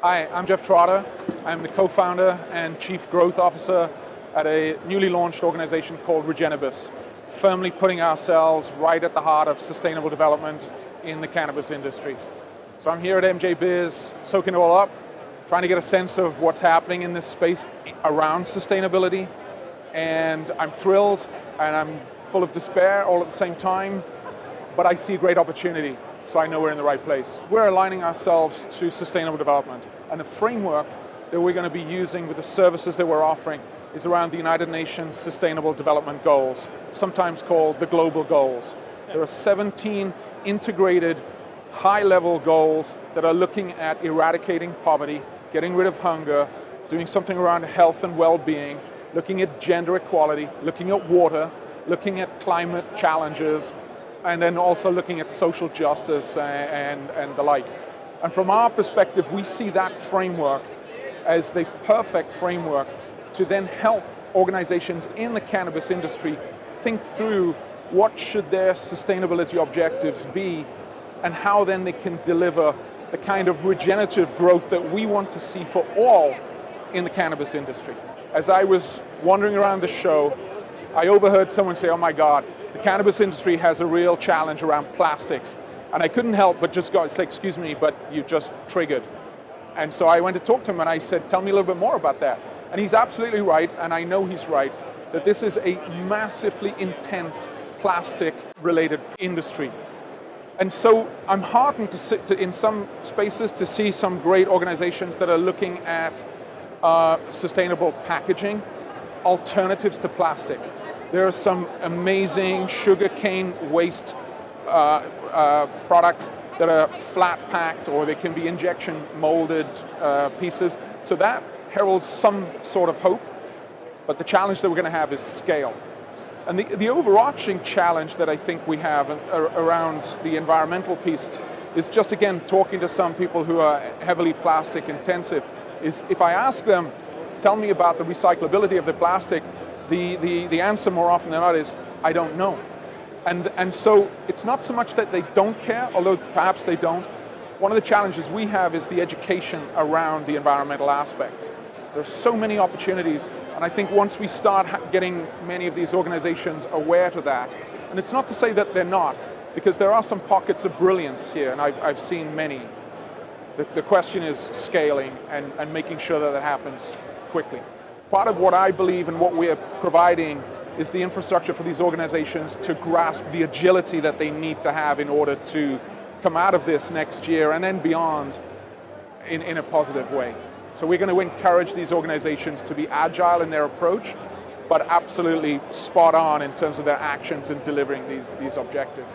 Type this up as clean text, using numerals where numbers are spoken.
Hi, I'm Jeff Trotter. I'm the co-founder and chief growth officer at a newly launched organization called Regennabis, firmly putting ourselves right at the heart of sustainable development in the cannabis industry. So I'm here at MJ Biz, soaking it all up, trying to get a sense of what's happening in this space around sustainability. And I'm thrilled and I'm full of despair all at the same time, but I see a great opportunity. So I know we're in the right place. We're aligning ourselves to sustainable development, and the framework that we're going to be using with the services that we're offering is around the United Nations Sustainable Development Goals, sometimes called the Global Goals. There are 17 integrated high-level goals that are looking at eradicating poverty, getting rid of hunger, doing something around health and well-being, looking at gender equality, looking at water, looking at climate challenges, and then also looking at social justice and the like. And from our perspective, we see that framework as the perfect framework to then help organizations in the cannabis industry think through what should their sustainability objectives be and how then they can deliver the kind of regenerative growth that we want to see for all in the cannabis industry. As I was wandering around the show, I overheard someone say, "Oh my God, the cannabis industry has a real challenge around plastics." And I couldn't help but just go, say, "Excuse me, but you just triggered." And so I went to talk to him and I said, "Tell me a little bit more about that." And he's absolutely right, and I know he's right, that this is a massively intense plastic-related industry. And so I'm heartened in some spaces to see some great organizations that are looking at sustainable packaging, alternatives to plastic. There are some amazing sugarcane waste products that are flat packed, or they can be injection molded pieces. So that heralds some sort of hope, but the challenge that we're going to have is scale. And the overarching challenge that I think we have around the environmental piece is just, again, talking to some people who are heavily plastic intensive, is if I ask them, tell me about the recyclability of the plastic, the answer more often than not is, I don't know. And so it's not so much that they don't care, although perhaps they don't. One of the challenges we have is the education around the environmental aspects. There are so many opportunities, and I think once we start getting many of these organizations aware to that, and it's not to say that they're not, because there are some pockets of brilliance here, and I've seen many. The question is scaling and making sure that that happens quickly. Part of what I believe and what we're providing is the infrastructure for these organizations to grasp the agility that they need to have in order to come out of this next year and then beyond in a positive way. So we're going to encourage these organizations to be agile in their approach, but absolutely spot on in terms of their actions in delivering these objectives.